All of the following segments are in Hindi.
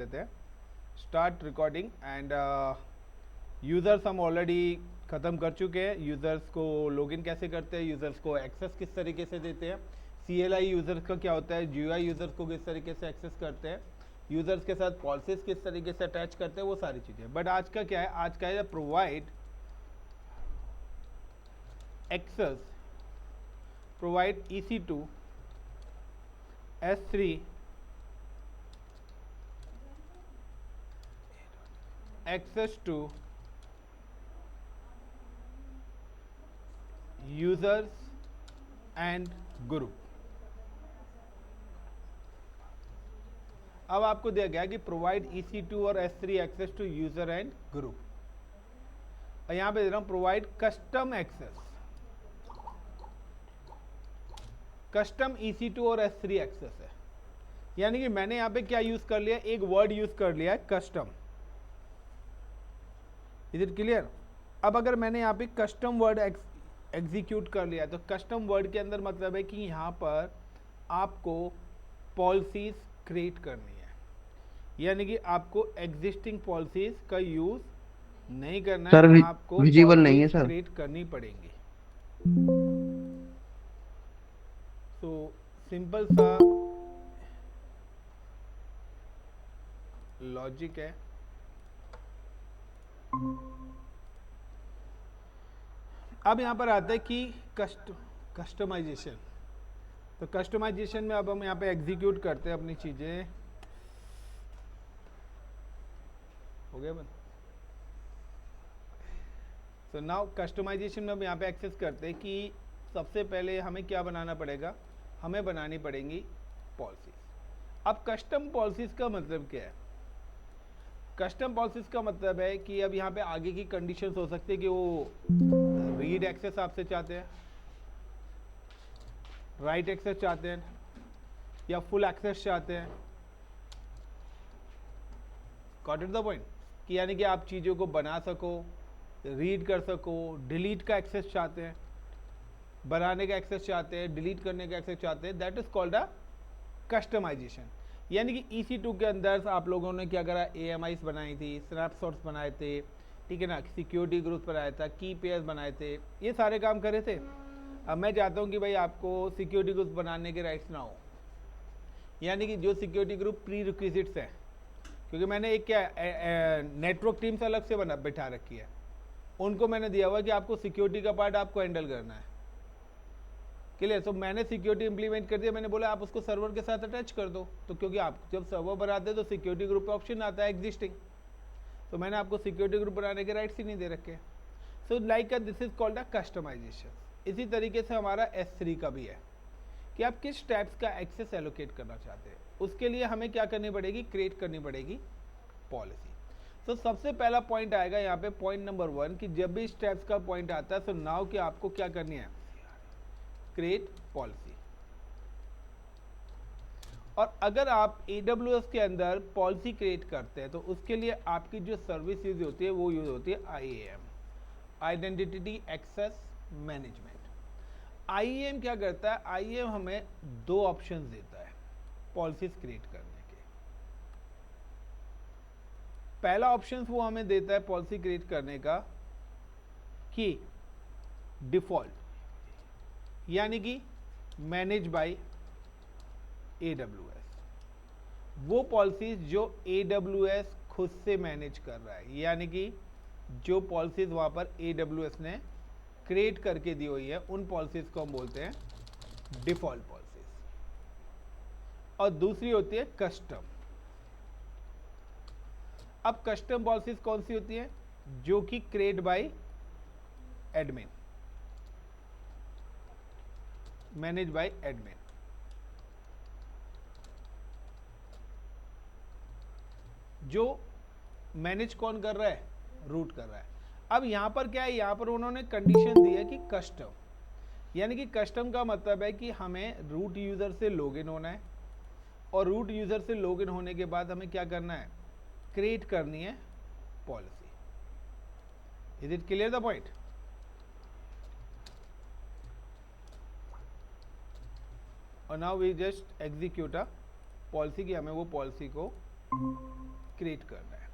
देते हैं स्टार्ट रिकॉर्डिंग एंड यूज़र्स हम ऑलरेडी ख़त्म कर चुके हैं। यूज़र्स को लॉगिन कैसे करते हैं, यूज़र्स को एक्सेस किस तरीके से देते हैं, CLI यूज़र्स का क्या होता है, GUI यूज़र्स को किस तरीके से एक्सेस करते हैं, यूज़र्स के साथ पॉलिसीज किस तरीके से अटैच करते हैं, वो सारी चीज़ें। बट आज का क्या है, आज का है provide access, provide EC2 S3 access to users and group। अब आपको दिया गया कि प्रोवाइड EC2 और S3 access to user and group, और यहां पे दे रहा हूं provide custom access, custom EC2 और S3 एक्सेस है। यानी कि मैंने यहां पे क्या यूज कर लिया, एक वर्ड यूज कर लिया है कस्टम। Is it clear? अब अगर मैंने यहाँ पे कस्टम वर्ड एग्जीक्यूट कर लिया, तो कस्टम वर्ड के अंदर मतलब है कि यहाँ पर आपको पॉलिसीज क्रिएट करनी है, यानी कि आपको एग्जिस्टिंग पॉलिसीज का यूज नहीं करना सर है, आपको विजिबल नहीं है पॉलिसीज सर। क्रिएट करनी पड़ेंगी। तो सिंपल सा लॉजिक है। अब यहाँ पर आता है कि कस्टमाइजेशन। तो कस्टमाइजेशन में अब हम यहाँ पे एग्जीक्यूट करते हैं अपनी चीज़ें। हो गया बस। सो नाउ कस्टमाइजेशन में हम यहाँ पे एक्सेस करते हैं कि सबसे पहले हमें क्या बनाना पड़ेगा, हमें बनानी पड़ेंगी पॉलिसीज। अब कस्टम पॉलिसीज का मतलब क्या है? कस्टम पॉलिसीज का मतलब है कि अब यहाँ पे आगे की कंडीशंस हो सकती है कि वो रीड एक्सेस आपसे चाहते हैं, राइट एक्सेस चाहते हैं, या फुल एक्सेस चाहते हैं। Got it the point? कि यानी कि आप चीज़ों को बना सको, रीड कर सको, डिलीट का एक्सेस चाहते हैं, बनाने का एक्सेस चाहते हैं, डिलीट करने का एक्सेस चाहते हैं। That is called a customisation. यानी कि EC2 के अंदर आप लोगों ने क्या करा, AMIs बनाई थी, स्नैपशॉट्स बनाए थे, ठीक है ना, सिक्योरिटी ग्रुप बनाया था, की पेयर्स बनाए थे, ये सारे काम करे थे। अब मैं चाहता हूँ कि भाई आपको सिक्योरिटी ग्रुप बनाने के राइट्स ना हो, यानी कि जो सिक्योरिटी ग्रुप प्री रिक्विजिट्स हैं, क्योंकि मैंने एक क्या नेटवर्क टीम्स अलग से बना बैठा रखी है, उनको मैंने दिया हुआ कि आपको सिक्योरिटी का पार्ट आपको हैंडल करना है। क्लियर? तो मैंने सिक्योरिटी इंप्लीमेंट कर दिया, मैंने बोला आप उसको सर्वर के साथ अटैच कर दो। तो क्योंकि आप जब सर्वर बनाते हो तो सिक्योरिटी ग्रुप का ऑप्शन आता है एग्जिस्टिंग, तो मैंने आपको सिक्योरिटी ग्रुप बनाने के राइट्स ही नहीं दे रखे। So like this is called a customisation. इसी तरीके से हमारा S3 का भी है कि आप किस टाइप्स का एक्सेस एलोकेट करना चाहते हैं। उसके लिए हमें क्या करनी पड़ेगी, क्रिएट करनी पड़ेगी पॉलिसी। तो सबसे पहला पॉइंट आएगा यहाँ पे, पॉइंट नंबर 1, कि जब भी स्टेप्स का पॉइंट आता है तो नाउ कि आपको क्या करनी है, क्रिएट पॉलिसी। और अगर आप AWS के अंदर पॉलिसी क्रिएट करते हैं तो उसके लिए आपकी जो सर्विस यूज होती है वो यूज होती है IAM, identity access management. IAM क्या करता है, IAM हमें दो ऑप्शंस देता है पॉलिसीज क्रिएट करने के। पहला ऑप्शन वो हमें देता है पॉलिसी क्रिएट करने का कि डिफॉल्ट, यानी कि मैनेज बाय AWS, वो पॉलिसीज जो AWS खुद से मैनेज कर रहा है, यानी कि जो पॉलिसीज वहां पर AWS ने क्रिएट करके दी हुई है, उन पॉलिसीज को हम बोलते हैं डिफॉल्ट पॉलिसीज। और दूसरी होती है कस्टम। अब कस्टम पॉलिसीज कौन सी होती है, जो कि create bye admin, manage by admin. जो मैनेज कौन कर रहा है, रूट कर रहा है। अब यहां पर क्या है, यहां पर उन्होंने कंडीशन दी है कि कस्टम, यानी कि कस्टम का मतलब है कि हमें रूट यूजर से लॉगिन होना है, और रूट यूजर से लॉगिन होने के बाद हमें क्या करना है, क्रिएट करनी है policy. Is it clear the point? और now we just execute a policy, कि हमें वो पॉलिसी को क्रिएट करना है।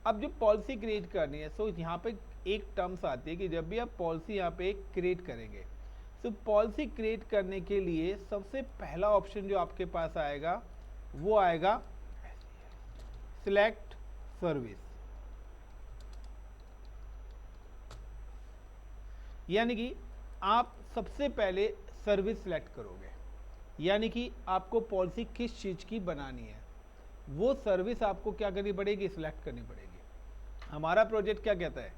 अब जो पॉलिसी क्रिएट करनी है, सो यहाँ पे एक टर्म्स आती है कि जब भी आप पॉलिसी यहाँ पे क्रिएट करेंगे, तो पॉलिसी क्रिएट करने के लिए सबसे पहला ऑप्शन जो आपके पास आएगा वो आएगा सिलेक्ट सर्विस। यानी कि आप सबसे पहले सर्विस सिलेक्ट करोगे, यानी कि आपको पॉलिसी किस चीज़ की बनानी है वो सर्विस आपको क्या करनी पड़ेगी, सिलेक्ट करनी पड़ेगी। हमारा प्रोजेक्ट क्या कहता है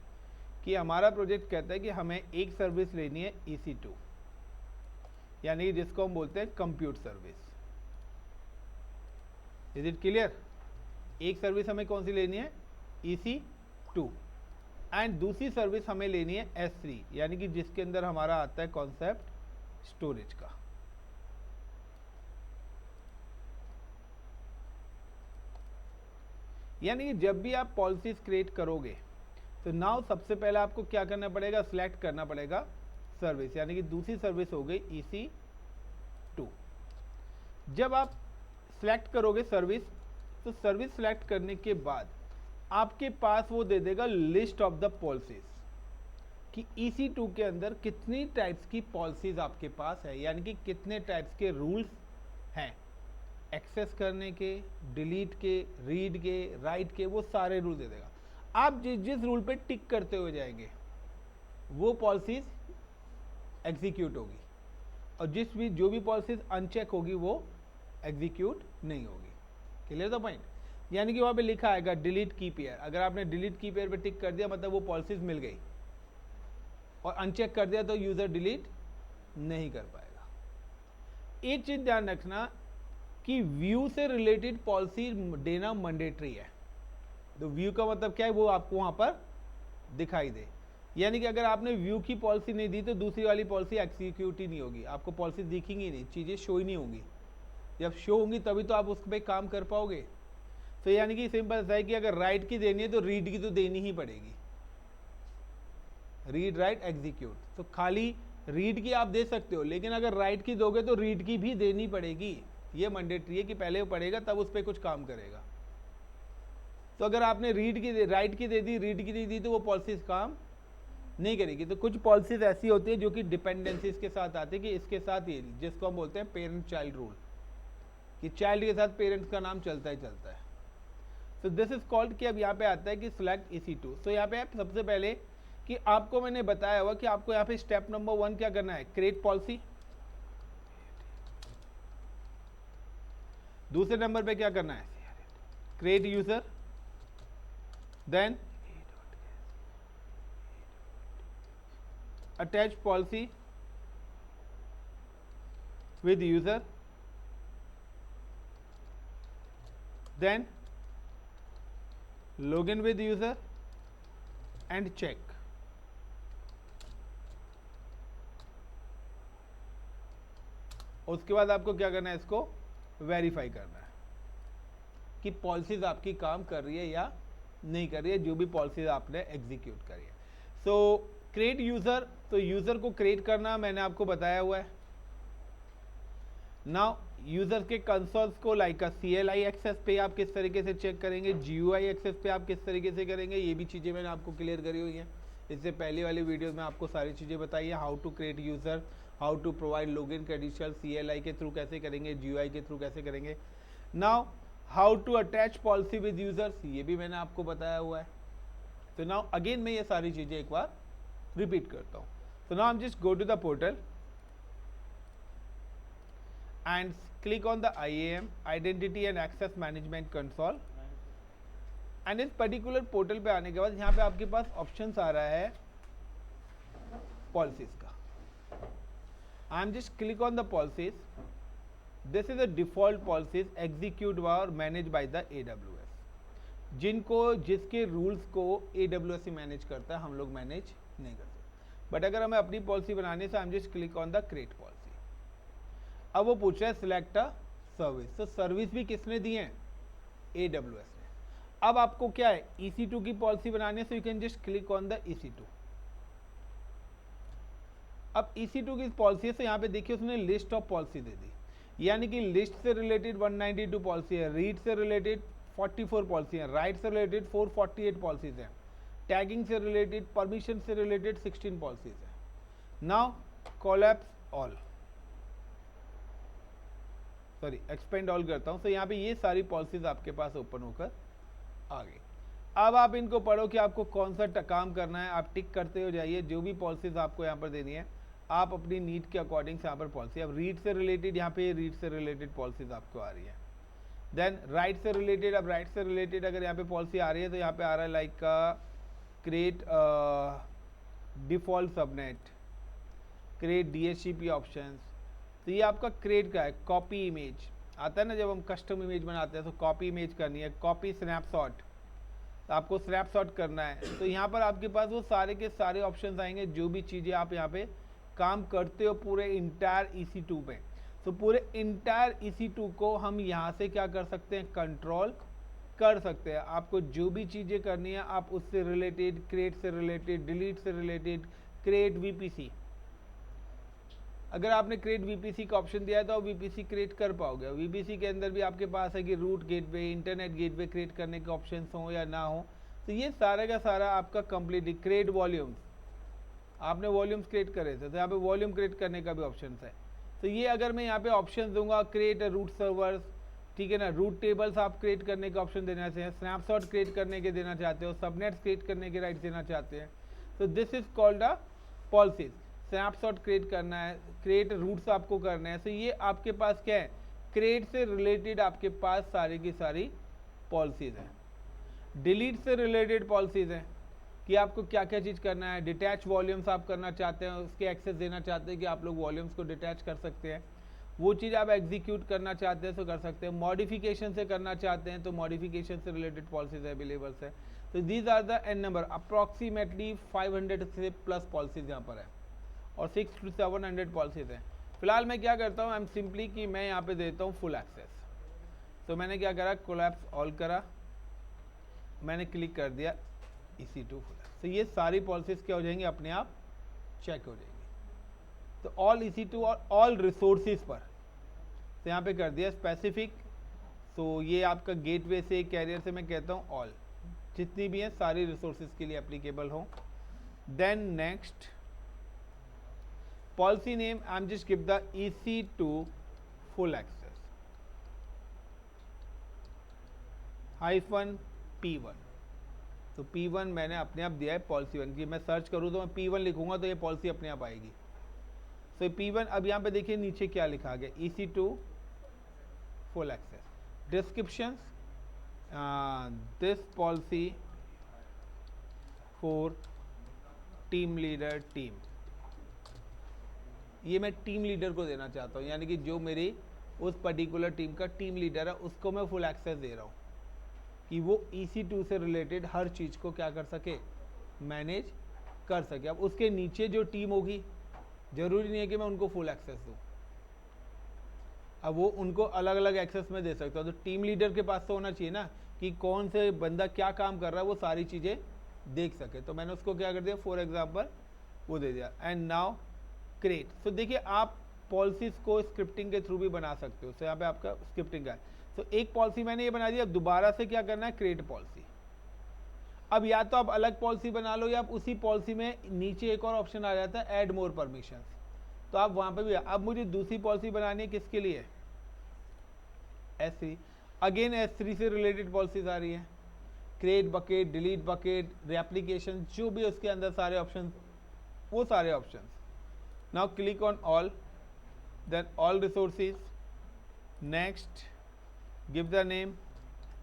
कि हमारा प्रोजेक्ट कहता है कि हमें एक सर्विस लेनी है EC2, यानी कि जिसको हम बोलते हैं compute service. Is it clear? एक सर्विस हमें कौन सी लेनी है, EC2, एंड दूसरी सर्विस हमें लेनी है S3, यानी कि जिसके अंदर हमारा आता है कॉन्सेप्ट स्टोरेज का। यानी कि जब भी आप पॉलिसीज क्रिएट करोगे तो नाउ सबसे पहले आपको क्या करना पड़ेगा, सिलेक्ट करना पड़ेगा सर्विस, यानी कि दूसरी सर्विस हो गई EC2। जब आप सिलेक्ट करोगे सर्विस, तो सर्विस सिलेक्ट करने के बाद आपके पास वो दे देगा लिस्ट ऑफ द पॉलिसीज कि EC2 के अंदर कितनी टाइप्स की पॉलिसीज आपके पास है, यानी कि कितने टाइप्स के रूल्स हैं एक्सेस करने के, डिलीट के, रीड के, राइट के, वो सारे रूल दे देगा। आप जिस रूल पे टिक करते हुए जाएंगे वो पॉलिसीज एग्जीक्यूट होगी, और जो भी पॉलिसीज अनचेक होगी वो एग्जीक्यूट नहीं होगी। Clear the point? यानी कि वहाँ पे लिखा आएगा डिलीट की पेयर, अगर आपने डिलीट की पेयर पे टिक कर दिया मतलब वो पॉलिसीज मिल गई, और अनचेक कर दिया तो यूज़र डिलीट नहीं कर पाएगा। एक चीज़ ध्यान रखना कि व्यू से रिलेटेड पॉलिसी देना मैंडेटरी है। तो व्यू का मतलब क्या है, वो आपको वहाँ पर दिखाई दे, यानी कि अगर आपने व्यू की पॉलिसी नहीं दी तो दूसरी वाली पॉलिसी एग्जीक्यूट ही नहीं होगी, आपको पॉलिसी दिखेंगी नहीं, चीज़ें शो ही नहीं होंगी। जब शो होंगी तभी तो आप उस पर काम कर पाओगे। तो यानी कि सिंपल है कि अगर राइट की देनी है तो रीड की तो देनी ही पड़ेगी, रीड राइट एग्जीक्यूट। तो खाली रीड की आप दे सकते हो, लेकिन अगर राइट की दोगे तो रीड की भी देनी पड़ेगी। ये मैंडेटरी है कि पहले वो पढ़ेगा तब उस पर कुछ काम करेगा। तो अगर आपने राइट की दे दी, रीड की दे दी, तो वो पॉलिसीज काम नहीं करेगी। तो कुछ पॉलिसीज ऐसी होती है जो कि डिपेंडेंसीज के साथ आती है, कि इसके साथ ये जिसको हम बोलते हैं पेरेंट चाइल्ड रूल, कि चाइल्ड के साथ पेरेंट्स का नाम चलता ही चलता है। तो दिस इज कॉल्ड कि अब यहाँ पे आता है कि सिलेक्ट EC2। तो यहाँ पे आप सबसे पहले कि आपको मैंने बताया हुआ कि आपको यहाँ पे स्टेप नंबर 1 क्या करना है, क्रिएट पॉलिसी। दूसरे नंबर पे क्या करना है, create user, then attach policy with user, then login with user and check. उसके बाद आपको क्या करना है, इसको वेरीफाई करना है कि पॉलिसीज आपकी काम कर रही है या नहीं कर रही है, जो भी पॉलिसीज आपने एग्जीक्यूट करी है। सो क्रिएट यूजर, तो यूजर को क्रिएट करना मैंने आपको बताया हुआ है। नाउ यूजर के कंसोल्स को लाइक CLI एक्सेस पे आप किस तरीके से चेक करेंगे, GUI एक्सेस पे आप किस तरीके से करेंगे, ये भी चीज़ें मैंने आपको क्लियर करी हुई हैं। इससे पहले वाली वीडियो में आपको सारी चीज़ें बताई है, how to create user, how to provide login credential, CLI के थ्रू कैसे करेंगे, GUI के थ्रू कैसे करेंगे। Now how to attach policy with users, ये भी मैंने आपको बताया हुआ है। तो नाउ अगेन मैं ये सारी चीज़ें एक बार रिपीट करता हूँ। तो now I am just go to the portal and click on the IAM, Identity and Access Management Console, and इस पर्टिकुलर पोर्टल पे आने के बाद यहाँ पे आपके पास ऑप्शंस आ रहा है पॉलिसीज का। आई am just click on the policies, this is a default policies execute और मैनेज बाय द AWS, जिसके रूल्स को AWS ही मैनेज करता है, हम लोग मैनेज नहीं करते। बट अगर हमें अपनी पॉलिसी बनानी है, आई am just click on the create policy. अब वो पूछ रहा है सिलेक्ट अ सर्विस, तो सर्विस भी किसने दी है, AWS ने। अब आपको क्या है, EC2 की पॉलिसी बनानी है, so you can just click on the EC2। अब EC2 की पॉलिसी है, तो यहाँ पे देखिए उसने लिस्ट ऑफ पॉलिसी दे दी, यानी कि लिस्ट से रिलेटेड 192 पॉलिसी है, रीड से रिलेटेड 44 पॉलिसी हैं, राइट से रिलेटेड 448 पॉलिसीज हैं, टैगिंग से रिलेटेड, परमिशन से रिलेटेड 16 पॉलिसीज हैं। Now collapse all, sorry expand all करता हूं। तो यहाँ पे ये सारी पॉलिसीज आपके पास ओपन होकर आ गई। अब आप इनको पढ़ो कि आपको कौन सा काम करना है, आप टिक करते हो जाइए। जो भी पॉलिसीज आपको यहाँ पर देनी है आप अपनी नीड के अकॉर्डिंग से यहाँ पर पॉलिसी, अब रीड से रिलेटेड, यहाँ पे रीड से रिलेटेड पॉलिसीज आपको आ रही है। देन राइट से रिलेटेड, अब राइट से रिलेटेड अगर यहाँ पे पॉलिसी आ रही है तो यहाँ पे आ रहा है like create default subnet, create DHCP options. तो ये आपका क्रिएट का है। कॉपी इमेज आता है ना, जब हम कस्टम इमेज बनाते हैं तो कॉपी इमेज करनी है, कॉपी स्नैपशॉट, तो आपको स्नैपशॉट करना है। तो यहाँ पर आपके पास वो सारे के सारे ऑप्शंस आएंगे, जो भी चीज़ें आप यहाँ पे काम करते हो पूरे इंटायर EC2 पे। तो पूरे इंटायर EC2 को हम यहाँ से क्या कर सकते हैं, कंट्रोल कर सकते हैं। आपको जो भी चीज़ें करनी है आप उससे रिलेटेड, क्रिएट से रिलेटेड, डिलीट से रिलेटेड, क्रिएट VPC, अगर आपने क्रिएट VPC का ऑप्शन दिया है तो आप VPC क्रिएट कर पाओगे। VPC के अंदर भी आपके पास है कि root gateway, internet gateway create करने के ऑप्शन हो या ना हो। तो ये सारा का सारा आपका कंप्लीटली, क्रिएट वॉल्यूम्स, आपने वॉल्यूम्स क्रिएट करे थे तो यहाँ पे वॉल्यूम क्रिएट करने का भी ऑप्शन है। तो ये अगर मैं यहाँ पे ऑप्शन दूंगा, क्रिएट रूट सर्वर्स, ठीक है ना, रूट टेबल्स आप क्रिएट करने का ऑप्शन देना चाहिए, स्नैपशॉट क्रिएट करने के देना चाहते हो, सबनेट्स क्रिएट करने के राइट देना चाहते हैं। तो this is called a policies. Snapshot create करना है, क्रिएट रूट्स आपको करना है। तो ये आपके पास क्या है, क्रिएट से रिलेटेड आपके पास सारी की सारी पॉलिसीज हैं। डिलीट से रिलेटेड पॉलिसीज हैं कि आपको क्या क्या चीज़ करना है। डिटैच वॉल्यूम्स आप करना चाहते हैं, उसके एक्सेस देना चाहते हैं कि आप लोग वॉल्यूम्स को डिटैच कर सकते हैं, वो चीज़ आप एग्जीक्यूट करना चाहते हैं तो कर सकते हैं। मॉडिफिकेशन से करना चाहते हैं तो मॉडिफिकेशन से रिलेटेड पॉलिसीज अवेलेबल्स है। तो these are the N number, approximately 500 से प्लस पॉलिसीज यहाँ पर है और 600 to 700 पॉलिसीज हैं। फिलहाल मैं क्या करता हूँ, आई एम सिंपली कि मैं यहाँ पे देता हूँ फुल एक्सेस। तो मैंने क्या करा, कोलैप्स ऑल करा, मैंने क्लिक कर दिया EC2 फुल। तो ये सारी पॉलिसीज क्या हो जाएंगी, अपने आप चेक हो जाएंगी। तो ऑल EC2 और ऑल रिसोर्सिस पर, तो यहाँ पे कर दिया स्पेसिफिक। तो ये आपका गेटवे से, कैरियर से मैं कहता हूँ ऑल, जितनी भी हैं सारी रिसोर्सिस के लिए एप्लीकेबल हो। Then next policy name, I am just give the EC2 full access -P1। तो P1 मैंने अपने आप दिया है पॉलिसी 1 की। मैं सर्च करूँ तो मैं P1 लिखूंगा तो ये पॉलिसी अपने आप आएगी। तो P1, अब यहाँ पे देखिए नीचे क्या लिखा गया, EC2 full access. Descriptions, this policy for team leader team, ये मैं टीम लीडर को देना चाहता हूँ, यानी कि जो मेरी उस पर्टिकुलर टीम का टीम लीडर है उसको मैं फुल एक्सेस दे रहा हूँ कि वो EC2 से रिलेटेड हर चीज़ को क्या कर सके, मैनेज कर सके। अब उसके नीचे जो टीम होगी, ज़रूरी नहीं है कि मैं उनको फुल एक्सेस दूँ, अब वो उनको अलग अलग एक्सेस में दे सकता हूँ। तो टीम लीडर के पास तो होना चाहिए ना कि कौन से बंदा क्या काम कर रहा है, वो सारी चीज़ें देख सके। तो मैंने उसको क्या कर दिया, फॉर एग्जाम्पल वो दे दिया। And now create. तो देखिए आप पॉलिसीज को स्क्रिप्टिंग के थ्रू भी बना सकते हो। तो यहाँ पे आपका स्क्रिप्टिंग का है। तो एक पॉलिसी मैंने ये बना दी, अब दोबारा से क्या करना है, क्रिएट पॉलिसी। अब या तो आप अलग पॉलिसी बना लो या आप उसी पॉलिसी में नीचे एक और ऑप्शन आ जाता है, ऐड मोर परमिशंस, तो आप वहाँ पे भी। अब मुझे दूसरी पॉलिसी बनानी है, किसके लिए, S3। अगेन S3 से रिलेटेड पॉलिसीज आ रही है, create bucket, delete bucket, replication, जो भी उसके अंदर सारे ऑप्शन, वो सारे option. Now click on all, then all resources, next give the name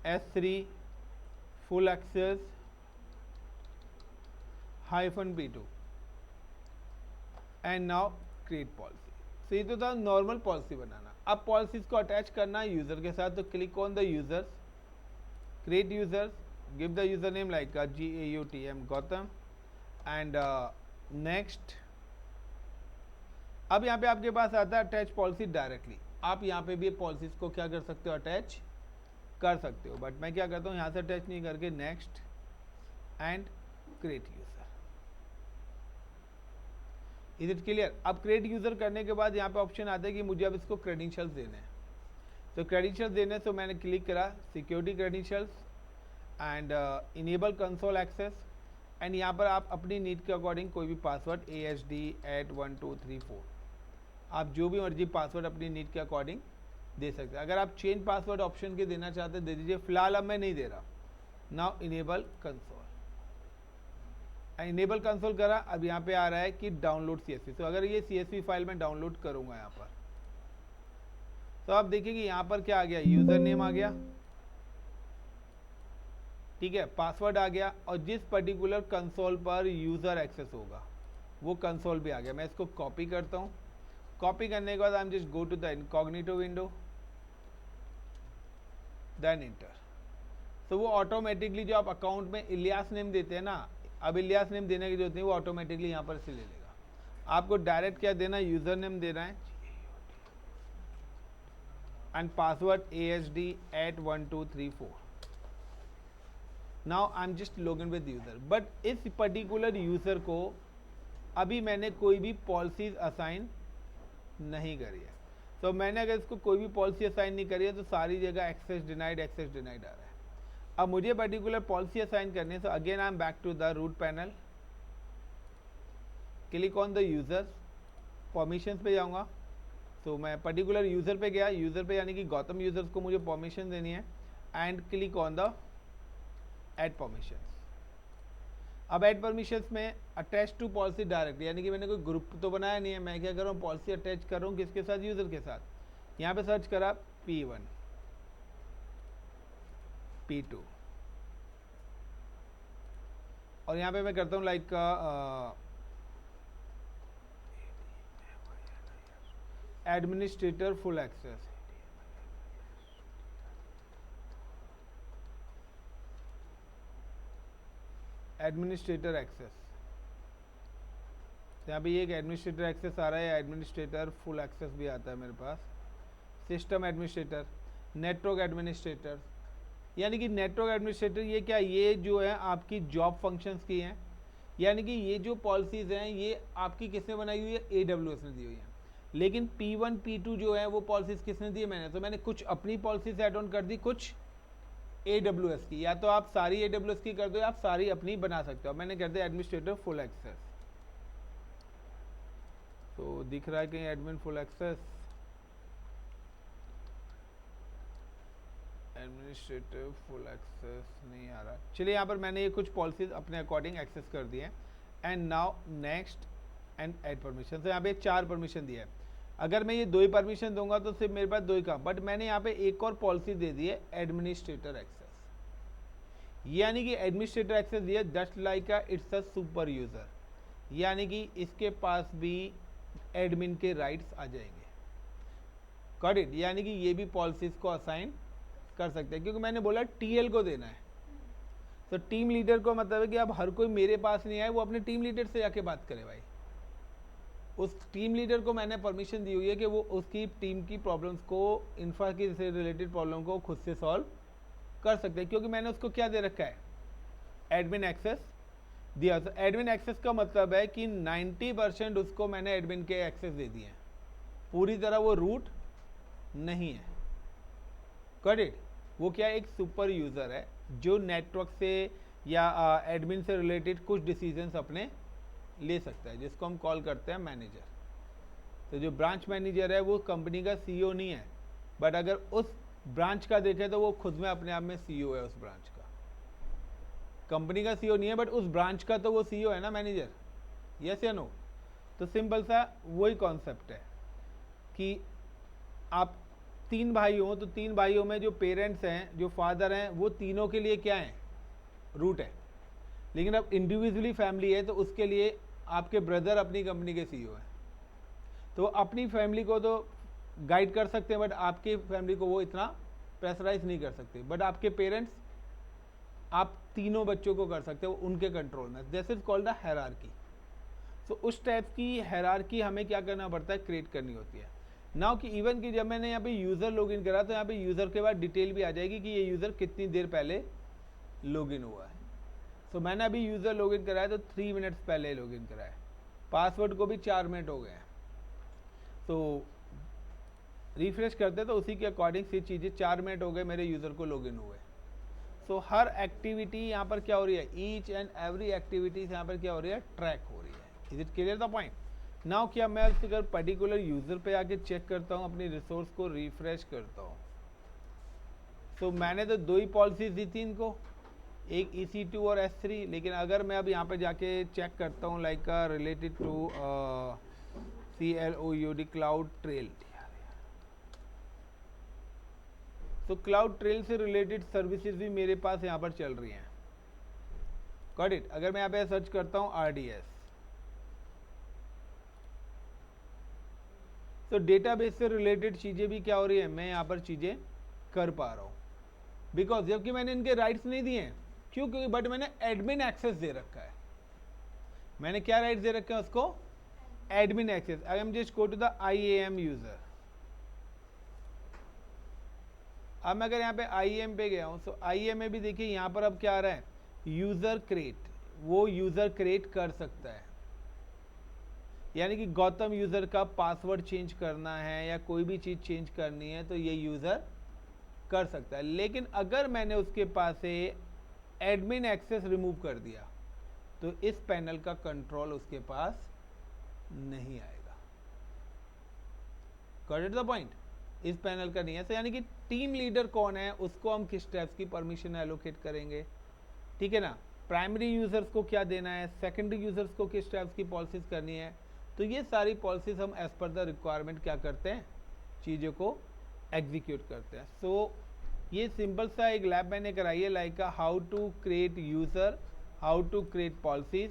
S3 full access -P2 and now create policy। तो ये तो था नॉर्मल पॉलिसी बनाना। अब पॉलिसीज को अटैच करना है यूजर के साथ, तो click on the users, create users, give the user name like GAUTM Gautam and next. अब यहाँ पे आपके पास आता है अटैच पॉलिसी डायरेक्टली। आप यहाँ पे भी पॉलिसीज को क्या कर सकते हो, अटैच कर सकते हो, बट मैं क्या करता हूँ यहाँ से अटैच नहीं करके next and create user. Is it clear. अब क्रिएट यूजर करने के बाद यहाँ पे ऑप्शन आता है कि मुझे अब इसको क्रेडेंशियल्स देने हैं। तो क्रेडेंशियल्स देने से मैंने क्लिक करा security credentials and enable console access, and यहाँ पर आप अपनी नीड के अकॉर्डिंग कोई भी पासवर्ड ASD@1234 आप जो भी मर्जी पासवर्ड अपनी नीड के अकॉर्डिंग दे सकते हैं। अगर आप चेंज पासवर्ड ऑप्शन के देना चाहते हैं दे दीजिए, फिलहाल अब मैं नहीं दे रहा। Now enable console, enable console करा, अब यहाँ पे आ रहा है कि डाउनलोड CSV। तो अगर ये CSV फाइल मैं डाउनलोड करूंगा यहाँ पर, तो आप देखिए कि यहाँ पर क्या आ गया, यूजर नेम आ गया, ठीक है, पासवर्ड आ गया, और जिस पर्टिकुलर कंसोल पर यूजर एक्सेस होगा वो कंसोल भी आ गया। मैं इसको कॉपी करता हूँ। कॉपी करने के बाद I am just go to the incognito window, then enter. तो वो ऑटोमेटिकली जो आप अकाउंट में इलियास नेम देते हैं ना, अब इलियास नेम देने की जरूरत नहीं, वो ऑटोमेटिकली यहाँ पर से ले लेगा। आपको डायरेक्ट क्या देना है, यूजर नेम देना है and password ASD@1234। Now I am just login with user, but इस पर्टिकुलर यूजर को अभी मैंने कोई भी पॉलिसीज असाइन नहीं करी है। तो मैंने अगर इसको कोई भी पॉलिसी असाइन नहीं करी है तो सारी जगह एक्सेस डिनाइड आ रहा है। अब मुझे पर्टिकुलर पॉलिसी असाइन करनी है, तो again I am back to the root panel, click on the users, permissions पे जाऊंगा। तो मैं पर्टिकुलर यूजर पे गया, यूजर पे यानी कि गौतम यूजर्स को मुझे परमिशन देनी है, and click on the add permissions. अब ऐड परमिशंस में अटैच टू पॉलिसी डायरेक्ट, यानी कि मैंने कोई ग्रुप तो बनाया नहीं है, मैं क्या कर रहा हूँ, पॉलिसी अटैच कर रहा हूँ किसके साथ, यूजर के साथ। यहाँ पे सर्च करा P1 P2, और यहाँ पे मैं करता हूँ like administrator full access, administrator access. यहाँ पे ये एक एडमिनिस्ट्रेटर एक्सेस आ रहा है, एडमिनिस्ट्रेटर फुल एक्सेस भी आता है मेरे पास, सिस्टम एडमिनिस्ट्रेटर, नेटवर्क एडमिनिस्ट्रेटर। यानी कि नेटवर्क एडमिनिस्ट्रेटर ये क्या, ये जो है आपकी जॉब फंक्शंस की हैं, यानी कि ये जो पॉलिसीज़ हैं ये आपकी किसने बनाई हुई है, AWS ने दी हुई है। लेकिन P1 P2 जो है वो पॉलिसीज़ किसने दी है, मैंने। तो मैंने कुछ अपनी पॉलिसीज ऐड ऑन कर दी, कुछ AWS की, या तो आप सारी AWS की कर दो या आप सारी अपनी बना सकते हो। मैंने कर दिया एडमिनिस्ट्रेटर फुल एक्सेस। तो दिख रहा है कि admin full access, administrative full access नहीं आ रहा। चलिए यहाँ पर मैंने ये कुछ पॉलिसीज अपने अकॉर्डिंग एक्सेस कर दिए हैं, and now next and add permission. तो यहाँ पे 4 परमिशन दिया है। अगर मैं ये 2 ही परमिशन दूंगा तो सिर्फ मेरे पास 2 ही काम, बट मैंने यहाँ पे एक और पॉलिसी दे दी है, एडमिनिस्ट्रेटर एक्सेस। यानी कि एडमिनिस्ट्रेटर एक्सेस दिया, just like it's a super user, यानी कि इसके पास भी एडमिन के राइट्स आ जाएंगे। गॉट इट, यानी कि ये भी पॉलिसीज को असाइन कर सकते हैं, क्योंकि मैंने बोला TL को देना है। तो टीम लीडर को मतलब है कि अब हर कोई मेरे पास नहीं आए, वो अपने टीम लीडर से जाके बात करे भाई। उस टीम लीडर को मैंने परमिशन दी हुई है कि वो उसकी टीम की प्रॉब्लम्स को, इंफ्रा की से रिलेटेड प्रॉब्लम को खुद से सॉल्व कर सकते हैं, क्योंकि मैंने उसको क्या दे रखा है, एडमिन एक्सेस दिया। तो एडमिन एक्सेस का मतलब है कि 90% उसको मैंने एडमिन के एक्सेस दे दिए हैं, पूरी तरह वो रूट नहीं है। गॉट इट, वो क्या एक सुपर यूज़र है जो नेटवर्क से या एडमिन से रिलेटेड कुछ डिसीजंस अपने ले सकता है, जिसको हम कॉल करते हैं मैनेजर। तो जो ब्रांच मैनेजर है वो कंपनी का CEO नहीं है, बट अगर उस ब्रांच का देखें तो वो खुद में अपने आप में CEO है उस ब्रांच का। कंपनी का CEO नहीं है, बट उस ब्रांच का तो वो CEO है ना, मैनेजर। यस या नो? तो सिंपल सा वही कॉन्सेप्ट है कि आप 3 भाई हो, तो 3 भाइयों में जो पेरेंट्स हैं, जो फादर हैं, वो तीनों के लिए क्या है, रूट है। लेकिन अब इंडिविजुअली फैमिली है तो उसके लिए आपके ब्रदर अपनी कंपनी के CEO हैं, तो अपनी फैमिली को तो गाइड कर सकते हैं, बट आपकी फैमिली को वो इतना प्रेशराइज नहीं कर सकते। बट आपके पेरेंट्स, आप तीनों बच्चों को कर सकते हो उनके कंट्रोल में। This is called the hierarchy. तो उस टाइप की हायरार्की हमें क्या करना पड़ता है, क्रिएट करनी होती है। नाउ कि इवन कि जब मैंने यहाँ पे यूज़र लॉगिन करा तो यहाँ पे यूज़र के बाद डिटेल भी आ जाएगी कि ये यूज़र कितनी देर पहले लॉगिन हुआ है। तो मैंने अभी यूज़र लॉगिन कराया तो 3 मिनट्स पहले लॉगिन कराया, पासवर्ड को भी 4 मिनट हो गए हैं। तो रिफ्रेश करते तो उसी के अकॉर्डिंग से चीज़ें 4 मिनट हो गए मेरे यूज़र को लॉगिन हुए। सो हर एक्टिविटी यहाँ पर क्या हो रही है, ईच एंड एवरी एक्टिविटीज यहाँ पर क्या हो रही है, ट्रैक हो रही है। Is it clear the point? Now क्या मैं अगर पर्टिकुलर यूज़र पे आके चेक करता हूँ, अपनी रिसोर्स को रिफ्रेश करता हूँ, तो मैंने तो 2 ही पॉलिसीज दी थी इनको, एक EC2 और S3, लेकिन अगर मैं अब यहाँ पे जाके चेक करता हूँ like related to CLOUD cloud trail, तो क्लाउड ट्रेल से रिलेटेड सर्विसेज भी मेरे पास यहाँ पर चल रही हैं। Got it? अगर मैं यहाँ पे सर्च करता हूँ RDS, तो डेटाबेस से रिलेटेड चीज़ें भी क्या हो रही है, मैं यहाँ पर चीज़ें कर पा रहा हूँ, बिकॉज जबकि मैंने इनके राइट्स नहीं दिए हैं। क्यों? क्योंकि बट मैंने एडमिन एक्सेस दे रखा है। मैंने क्या राइट्स दे रखे हैं उसको? Admin access. I am just go to the IAM user. अब मैं अगर यहाँ पे IAM पे गया हूँ, तो IAM में भी देखिए यहाँ पर अब क्या आ रहा है, यूजर क्रिएट। वो यूजर क्रिएट कर सकता है, यानी कि गौतम यूजर का पासवर्ड चेंज करना है या कोई भी चीज़ चेंज करनी है तो ये यूजर कर सकता है। लेकिन अगर मैंने उसके पास से एडमिन एक्सेस रिमूव कर दिया तो इस पैनल का कंट्रोल उसके पास नहीं आएगा। Got it the point? इस पैनल का नहीं है। तो यानी कि टीम लीडर कौन है, उसको हम किस टाइप्स की परमिशन एलोकेट करेंगे, ठीक है ना। प्राइमरी यूजर्स को क्या देना है, सेकेंडरी यूजर्स को किस टाइप्स की पॉलिसीज करनी है, तो ये सारी पॉलिसीज हम एज पर द रिक्वायरमेंट क्या करते हैं, चीज़ों को एग्जीक्यूट करते हैं। सो ये सिंपल सा एक लैब मैंने कराई है, like how to create user, how to create policies.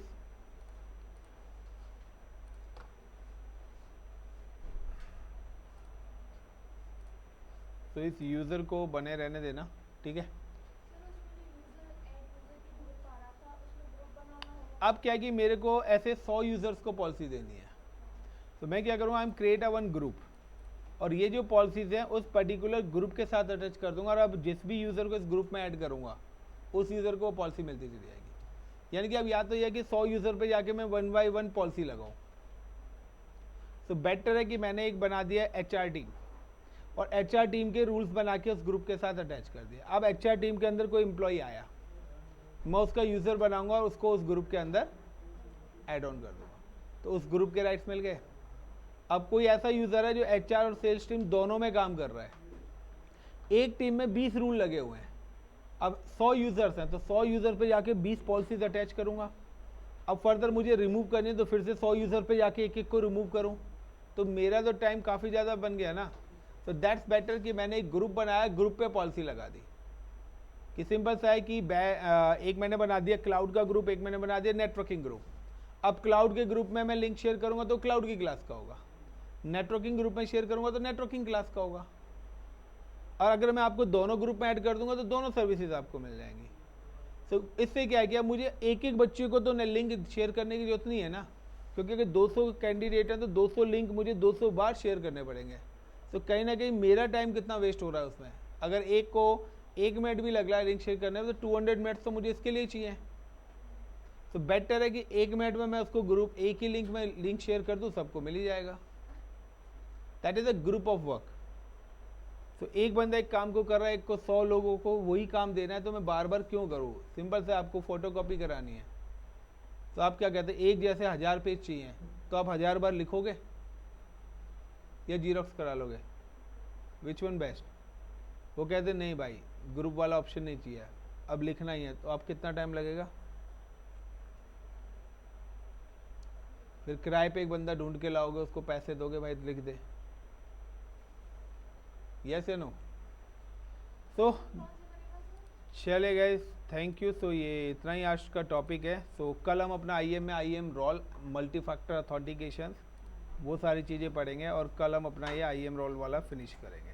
तो इस यूजर को बने रहने देना, ठीक है। अब क्या कि मेरे को ऐसे 100 यूजर्स को पॉलिसी देनी है, तो मैं क्या करूँगा, I am create a one group, और ये जो पॉलिसीज हैं उस पर्टिकुलर ग्रुप के साथ अटैच कर दूंगा, और अब जिस भी यूज़र को इस ग्रुप में ऐड करूंगा उस यूज़र को पॉलिसी मिलती चली जाएगी। यानी कि अब या तो यह कि 100 यूज़र पे जाके मैं 1 बाय 1 पॉलिसी लगाऊं, तो बेटर है कि मैंने एक बना दिया HR टीम, और HR टीम के रूल्स बना के उस ग्रुप के साथ अटैच कर दिया। अब HR टीम के अंदर कोई एम्प्लॉय आया, मैं उसका यूज़र बनाऊंगा और उसको उस ग्रुप के अंदर ऐड ऑन कर दूंगा, तो उस ग्रुप के राइट्स मिल गए। अब कोई ऐसा यूज़र है जो HR और सेल्स टीम दोनों में काम कर रहा है, एक टीम में 20 रूल लगे हुए हैं, अब 100 यूज़र्स हैं, तो 100 यूज़र पे जाके 20 पॉलिसीज अटैच करूंगा। अब फर्दर मुझे रिमूव करनी है तो फिर से 100 यूज़र पे जाके एक एक को रिमूव करूं, तो मेरा तो टाइम काफ़ी ज़्यादा बन गया ना। तो दैट्स बेटर कि मैंने एक ग्रुप बनाया, ग्रुप पे पॉलिसी लगा दी, कि सिंपल सा है कि एक मैंने बना दिया क्लाउड का ग्रुप, एक मैंने बना दिया नेटवर्किंग ग्रुप। अब क्लाउड के ग्रुप में मैं लिंक शेयर करूंगा तो क्लाउड की क्लास का होगा, नेटवर्किंग ग्रुप में शेयर करूंगा तो नेटवर्किंग क्लास का होगा, और अगर मैं आपको दोनों ग्रुप में ऐड कर दूंगा तो दोनों सर्विसेज आपको मिल जाएंगी। तो इससे क्या है कि अब मुझे एक एक बच्चे को तो लिंक शेयर करने की जरूरत नहीं है ना, क्योंकि अगर 200 कैंडिडेट हैं तो 200 लिंक मुझे 200 बार शेयर करने पड़ेंगे, तो कहीं ना कहीं मेरा टाइम कितना वेस्ट हो रहा है उसमें। अगर एक को 1 मिनट भी लग रहा है लिंक शेयर करने में, तो 200 मिनट्स तो मुझे इसके लिए चाहिए। तो बेटर है कि 1 मिनट में मैं उसको ग्रुप एक ही लिंक में लिंक शेयर कर दूँ, सबको मिल ही जाएगा। That is a group of work. तो एक बंदा एक काम को कर रहा है, एक को 100 लोगों को वही काम देना है, तो मैं बार बार क्यों करूँ। सिंपल से आपको फोटोकॉपी करानी है, तो आप क्या कहते हैं, एक जैसे 1000 पेज चाहिए, तो आप 1000 बार लिखोगे या जीरोक्स करा लोगे, विच वन बेस्ट। वो कहते नहीं भाई ग्रुप वाला ऑप्शन नहीं चाहिए, अब लिखना ही है, तो आप कितना टाइम लगेगा। फिर किराए पे एक बंदा ढूंढ के लाओगे, उसको पैसे दोगे, भाई लिख दे, यस या नो। सो चले गए, थैंक यू। सो ये इतना ही आज का टॉपिक है। सो कल हम अपना IAM में IAM role, multi factor authentication, वो सारी चीज़ें पढ़ेंगे, और कल हम अपना ये IAM रोल वाला फिनिश करेंगे।